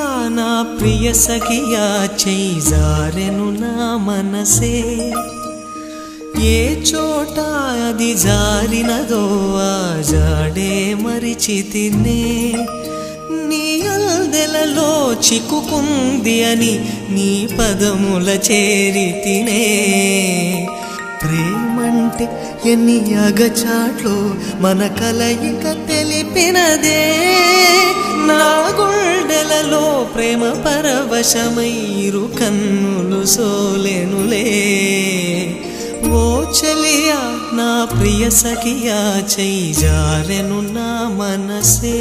చెలియా నా ప్రియ సఖియా చేయి జారెను నా మనసే ఏ చోట అది జారినదో ఆ జాడే మరిచితినే నీ అల్దెలలో చిక్కుకుంది అని నీ పదముల చేరితినే ప్రేమంటే ఎన్ని అగచాట్లు మన కలయిక తెలిపినదే నా గుండెలలో ప్రేమ పరవశమైరు కన్నులు సోలెనులే ఓ చెలియా నా ప్రియ సఖియా చేయి జారెను నా మనసే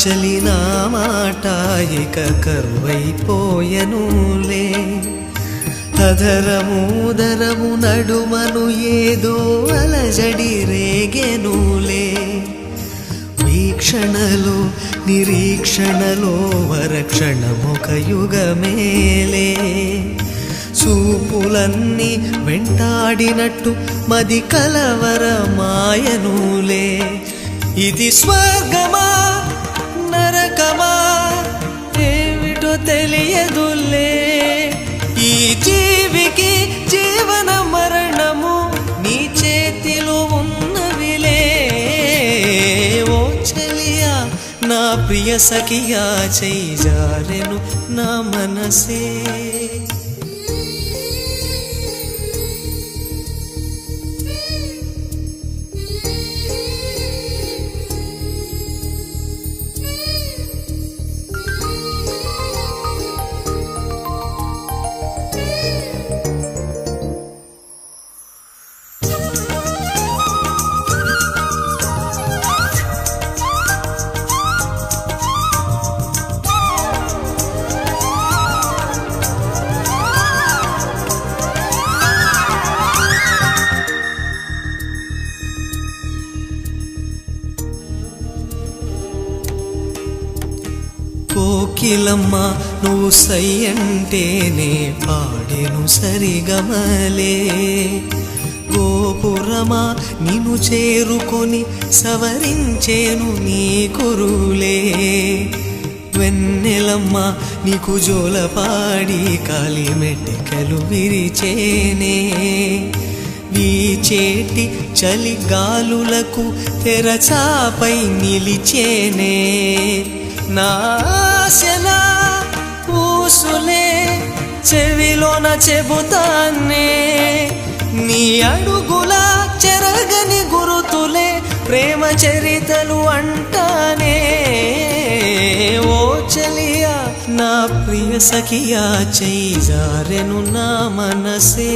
చలినా మాట ఇక కరువైపోయనులే అధరముదరము నడుమను ఏదో అలజడి రేగెనులే వీక్షణలో నిరీక్షణలో వరక్షణమొక యుగమేలే చూపులన్నీ వెంటాడినట్టు మది కలవరమాయనులే ఇది స్వర్గమా నరకమా ఏమిటో తెలియదులే ఈ జీవికి జీవన మరణము నీ చేతిలో ఉన్నవిలే ఓ చెలియా నా ప్రియ సఖియా చేయి జారెను నా మనసే కోకిలమ్మ నువ్వు సై అంటేనే పాడెను సరిగమలే గోపురమా నిన్ను చేరుకొని సవరించేను నీ కురులే వెన్నెలమ్మ నీకు జోలపాడి కాలి మెట్టెకలు విరిచేనే వీచేటి చలి గాలులకు తెరచాపై నిలిచేనే నాశనా ఊసులే చెవిలోన చెబుతానే నీ అడుగుల చెరగని గురుతులే ప్రేమ చరితలు అంటానే ఓ చెలియా నా ప్రియ సఖియా చేయి జారెను నా మనసే